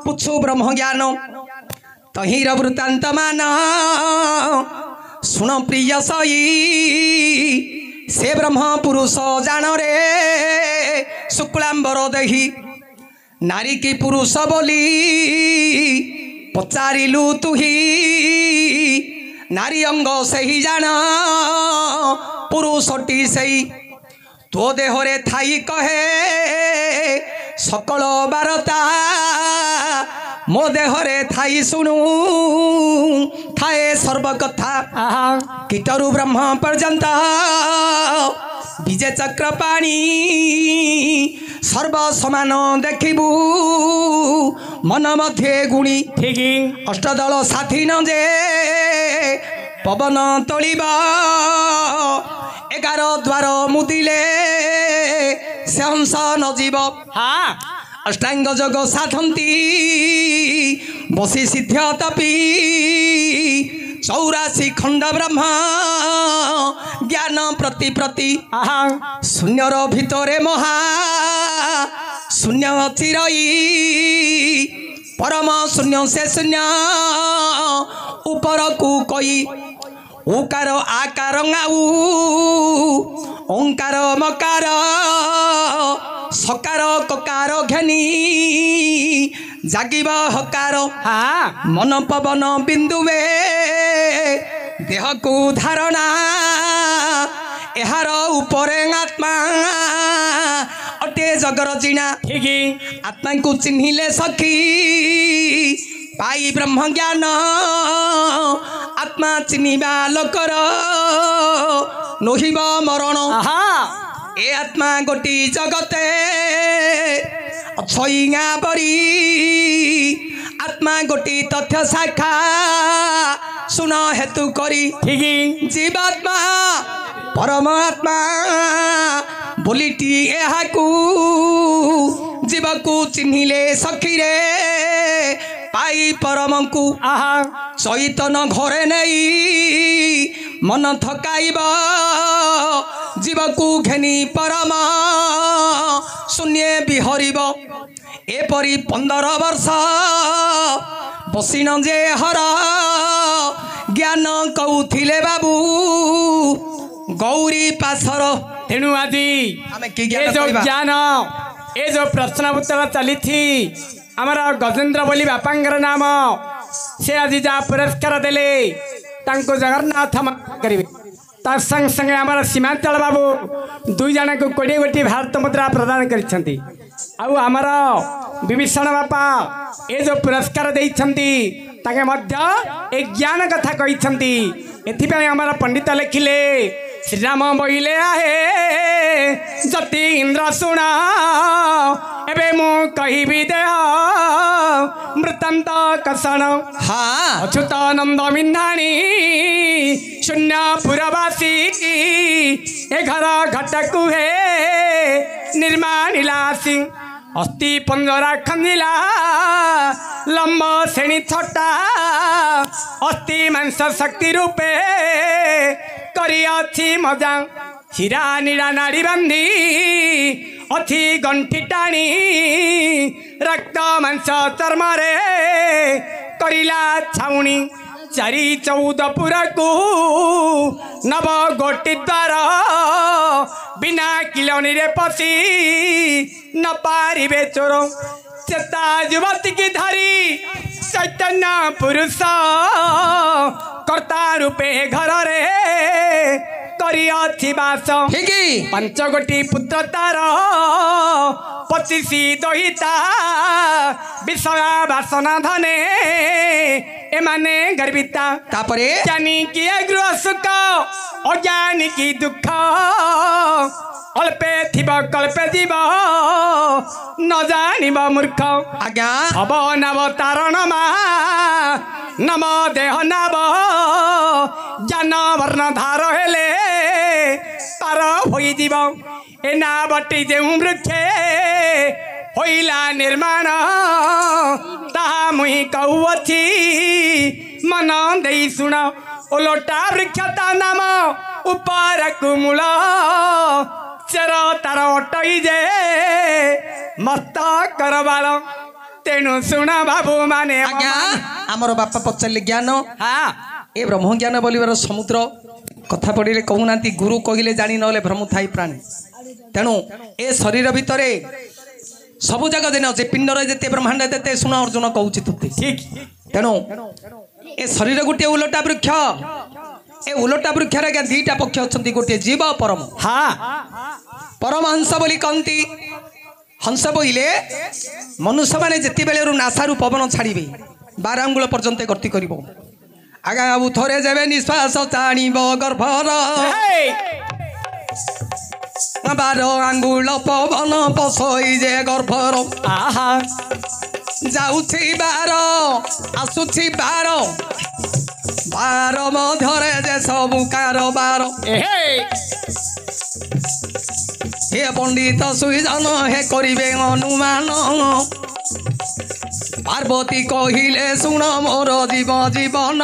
पुछु ब्रह्म ज्ञान तहिर वृत्तांत मान सुन प्रिय सई से ब्रह्म पुरुष जान रे शुक्लांबर देही नारी की पुरुष बोली पचारिलु तुही नारी अंग सही जान पुरुषटी सही तो देहरे थाई कहे सकल बारता मो देहरे थाई सुनु थाए सर्वकथा कीटरु ब्रह्म पर्यंत विजय चक्र पाणी सर्व समान देखिबू मन मध्ये गुणी ठीक अष्टदल साथी न जे पवन तोलिबा 11 द्वार मुदिले से हंस न जीव हाँ अष्टांग जोग साधंती बसी सिद्ध तपी 84 खंड ब्रह्म ज्ञान प्रति प्रति शून्यर भितरे महा शून्य चिरई परम शून्य से शून्य ऊपर को कोई उकार आकार गाऊ ओंकार मकार सकार ककार घेनी जागिब हकार मन पवन बिंदुवे देह को धारणा एहार उपरे आत्मा अटे जगर जिणा ठीक आत्मा को चिन्हिले सखी पाई ब्रह्म ज्ञान आत्मा चिन्हिबा लोकर नोहिब मरण ए आत्मा गोटी जगते अछईगा परी आत्मा गोटी तथ्य शाखा सुन हेतु करी ठीक जीवात्मा परमात्मा बोलीटी एहाकू जीवकू चिन्हिले सखीरे पाई परम को चैतन घरे नहीं मन थकाइब जीव को घेनी परम शून्य बिहरिब एपरी 15 वर्ष बसिन जे हर ज्ञान कौथिले बाबू गौरी पासर तेणु आज ज्ञान ये जो प्रश्न उत्तर चली थी आमर गजेन्द्र बोली बापांगर नाम से आज जहाँ पुरस्कार देले तांको जगन्नाथ करेंगे तार संग संगे आमर सीमांचल बाबू 2 जन को 20 गोटी भारत मुद्रा प्रदान करिसेंती आउ आमर विभीषण बापा ये जो पुरस्कार देइछंती ताके मध्य एक ज्ञान कथा कहिछंती एथिपय आमर पंडित लिखिले श्रीराम बोले आहे जति इंद्र शुण एबे मु कहिबी देह मृतांत कषण हाँ अच्युतानंद मिन्धाणी शून्यपुरवासी ए घर घटकु हे निर्माणिलासी अस्थि पंजरा खंदिला लंब श्रेणी छटा अस्थि मांस शक्ति रूपे करी मजा हीरा नीरा नाड़ी बांधी अथि गंठी टाणी रक्त मांस चर्म रे करिला छाउणी 414 पुरा को नव गोटी द्वार बिना किलोनी रे पसी न पारिबे चोर चेता युवती की धरी चैतन्य पुरुष कर्ता रूपे घर रे करी बास 5 गोटी पुत्र तार 25 दहिता विषया बासना धने एमाने गर्विता तापरे ज्ञानी की गृह सुख अज्ञानी की दुख अल्पे थिब कल्पे जीव न जानिब मूर्ख आज्ञा हब नव तारण मा नम देह नव ज्ञान वर्ण धार हेले तार होई जीव ए नावटी जे वृक्षे होइला निर्माण ताहा मुही कौअछि मन देई शुण ओलोटा वृक्षता नाम ऊपर कुमूल चेर तार अटई जे मस्त करबाल तेणु शुण बाबू माने आज्ञा आमर बापा पचारे ज्ञान हाँ ए ब्रह्म ज्ञान बोलिबार समुद्र कथा पढ़िले कहूना गुरु कहले जानी नले भ्रम थाई प्राणी तेणु ए शरीर भितर सबु जगह दिन अच्छे पिंडर जिते ब्रह्मांड देते शुण अर्जुन कहूँ तुते ठीक तेणु ए शरीर गोटे उलटा वृक्ष ए उलटा वृक्ष आज्ञा दीटा पक्ष अच्छा गोटे जीव परम हाँ परमहंस बोली कहती हंस बोले मनुष्य मैंने जिते बेलू नासारू पवन छाड़े 12 आंगुल पर्यंत गति कर आगा बाबू थोड़े जब निश्वास टाणब गर्भर 12 आंगुल पवन पसई जे गर्भर आहा जाऊँची 12 आसुची 12 12 मध्य जे सबु कारबार हे पंडित सुजन हे करिबे अनुमान पार्वती कहिले शुण मोर जीव जीवन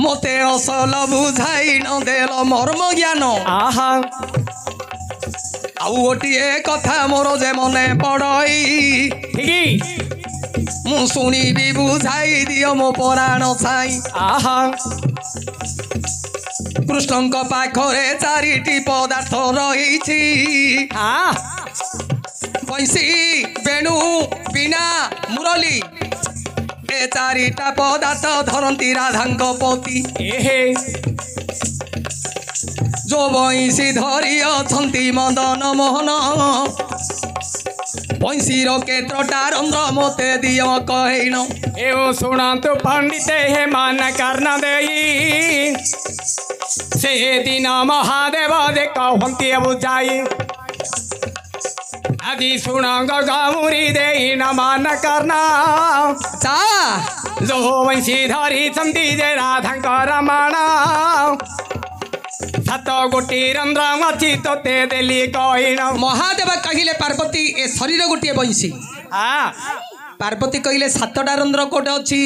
मते असल बुझाई न देल मर्म ज्ञान आहा आउ गोटे कथा मोर जे मने पड़ई मु शुणिबी बुझाई दियो मो पराण छाई आहा कृष्ण पाखरे 4टी पदार्थ रही बंशी वेणु बीणा मुरली ए 4टा पदार्थ धरती राधांक पति जो बंशी धरी अछंती मदन मोहन बंशीर केतटा रंध्र मते दियो कहिन एवं शुणु पंडित हे मान कारण देई से दिन महादेव दे कहती बुझाई आदि शुण गौरी दे न मान करना जो वंशी धरी चंदी जे राधांकर रमण 7 गोटी रंध्र अच्छी तोते देली कहिन महादेव कहिले पार्वती ए शरीर गोटे बंशी पार्वती कहिले 7टा रंध्र कोटे अच्छी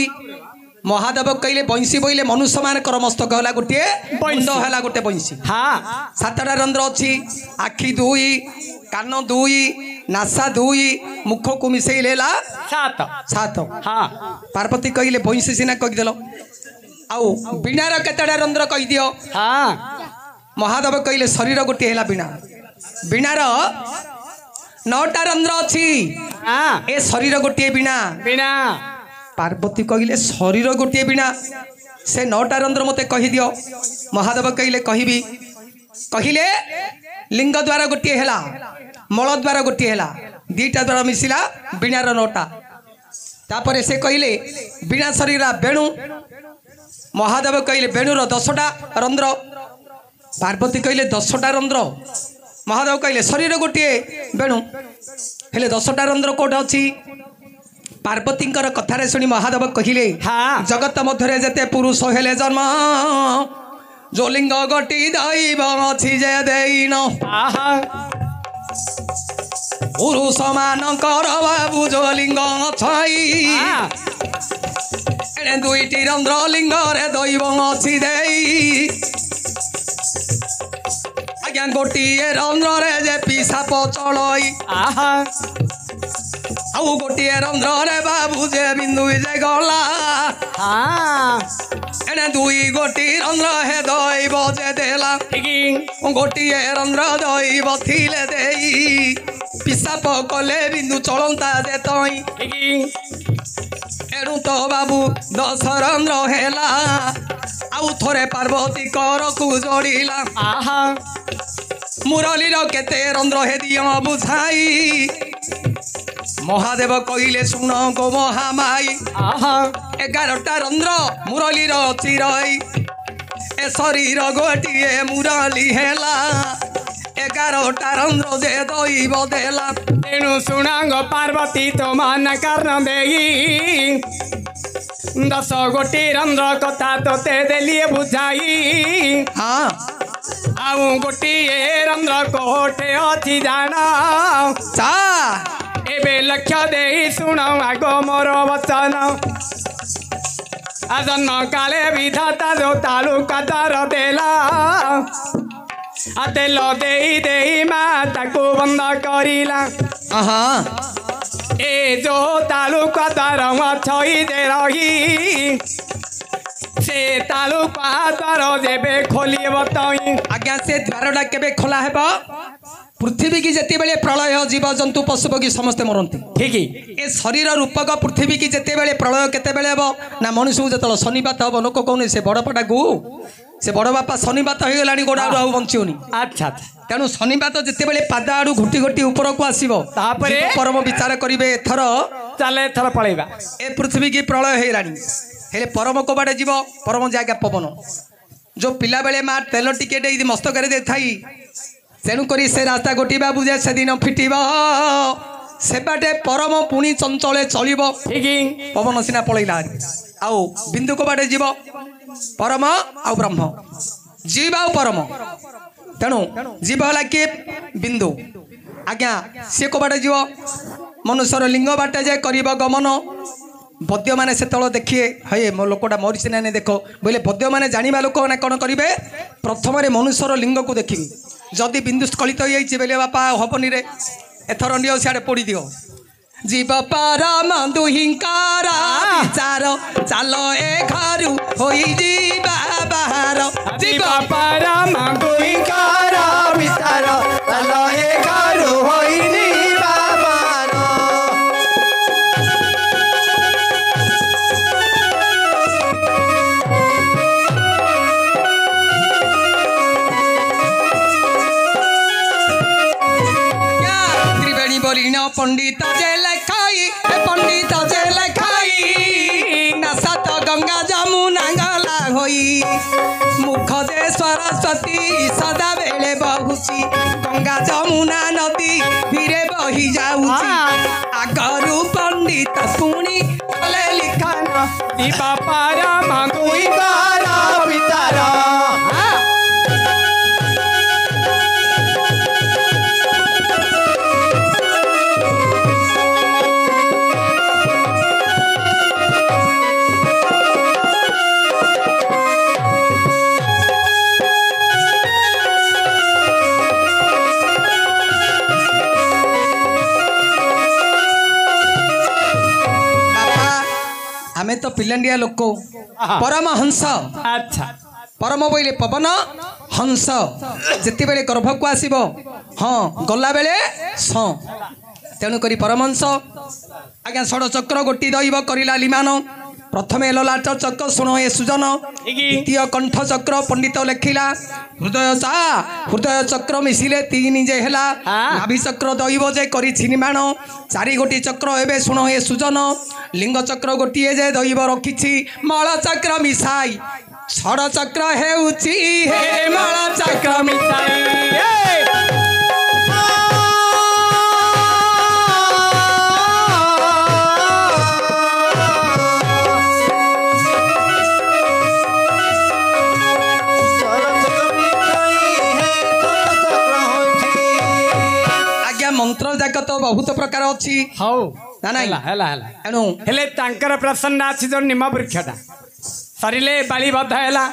महादेव कहले बंशी बोले मनुष्य मान मस्तक है गोटे बंद है गोटे बंशी 7टा रंध्र अच्छी आखि 2 कान 2 नासा 2 मुख को मिसेले 7 पार्वती कहले बंशी सीना कहीदेल आउ बीणार केतटा रंध्र कहीदियो महादेव कहले शरीर गोटे है बीणा बीणार 9टा रंध्र अच्छी ए शरीर गोटे बीणा बीणा पार्वती कहले शरीर गोटे बीणा से 9टा रंध्र मते कहीदियो महादेव कहले कहबी कहले लिंग द्वारा गोटे है मल द्वारा गोटे है 2टा द्वारा मिसिला बीणार 9टा तापर से कहले बीणा शरीर वेणु महादेव कहले वेणुर 10टा रंध्र पार्वती कहले 10टा रंध्र महादेव कहले शरीर गोटे वेणु हेले 10टा रंध्र कोट अच्छी पार्वती कथारे शुणी महादेव कहले जगत मध्य जेते पुरुष हेले जन्म जो लिंग गोटी दैव अच्छी जे देन पुरुष मानकर बाबू जो लिंग छई एने 2टी रंध्र लिंग रे दैव अच्छी देई आज्ञा गोटे रंध्र रे जे पिसाप चलई आउ गोटे रंध्र रे बाबू जे बिंदु जे गला एने 2 गोटी रंध्र हे दैव जे देला गोटे रंध्र दैव थिले देई पिसाप कले बिंदु चलंता जे तई एणु तो बाबू 10 रंध्र हेला आउ थोरे पार्वती कर को जोड़िला मुरलीर केते रंध्र हे दियो बुझाई महादेव कहले शुण गो महामाई 11टा रंध्र मुरलीर चिरई ए शरीर गोटे मुरली हेला 11टा रंध्र जे दैव देला तेणु शुणांग पार्वती तो मान कारण देई 10 गोटी रंध्र कथा तोते देलिए बुझाई आउ गोटी रंध्र कोटे अच्छी जाना एबे लक्ष्य दे शुण आग मोर वचन आजन्म काले विधाता जो तालुका दर देला तेल दे माता को बंद करिला ए जो तालुका द्वार छई दे रही से तालुका द्वार जेबे खोलिब तई आज्ञा से द्वारटा केबे खोला हेबो पृथ्वी की जेते बेले प्रलय जीव जंतु पशु पक्षी समस्त मरती ठीक ए शरीर रूपक पृथ्वी की जेते बेले प्रलय केते बेले हेबो ना मनुष्य जतल शनिपात हेबो लोक कहने से बड़पटा गु से बड़ बापा शनिपात हो गलानी गोड़ा आउ बंचियोनी अच्छा तेणु शनिपात जिते बेले पाद आड़ू घुटी घुटी ऊपर को आसीबो तापरे परम विचार करिवे एथर चले थर पळेबा ए पृथ्वी की प्रलय हेलानी हेले परम को बाटे जीव परम जागा पवन जो पिला बेले मा तेल टिके दे मस्तक दे थाई तेणु करी से रास्ता गोटिबा बुझे से दिन फिटिब से बाटे परम पुणी चंचले चलिब ठीक पवन सिना पळैला आउ बिंदु को बाटे जीव परम आउ ब्रह्म जीव आउ परम तेणु जीव है किए बिंदु आज्ञा सी को बाटे जीव मनुष्यर लिंग बाटे जे कर गमन बद्य मैंने से तल देखिए हे मो लोकटा मरीसी ना देख बोले बद्य मैंने जाना लोक मैंने कौन करेंगे प्रथम मनुष्यर लिंग को देखी जदि बिंदु स्खलित हो बोले बापा हबनी रे एथर नियो सियाड़े पोड़ी दियो जीव परम दुहिंकार विचार चल ए घर होई जीवा बाहर जीव परम दुहिंकार विचार चल ए घर होई जीवा बाहर त्रिवेणी बलिन पंडित जे लेखाई पंडित जे लेखाई नासात गंगा जमुना गला होई मुख जे सरस्वती सदा बेले बहुची गंगा जमुना नदी धीरे बही जाऊची आगरू पंडित पुणी कले लिखन जीव परम दुहिंकार विचार आमे तो पिलंडिया लोक परम हंस अच्छा परम बोले पवन हंस जिते बेले गर्भ को आसीब हाँ गला बेले तेणुक परमहंस आज्ञा षड़ चक्र गोटी दैव करला लिमान प्रथम ललाट चक्र शुण ए सुजन द्वितीय कंठ चक्र पंडित लेखिला हृदय चक्र मिसिले तीन जे हैला नाभि चक्र दैव जे करी निर्माण चारि गोटी चक्र एबे शुण ए सुजन लिंग चक्र गोटे जे दैव रखिछि मल चक्र मिसाई षड़ चक्र हेउछि हे मल चक्र मिसाई मंत्र जाक तो बहुत प्रकार अच्छी हौ ना नहीं हैला एणु हेले तांकर प्रसन्न आछि जो निम वृक्षटा सरिले बाली बद्ध हैला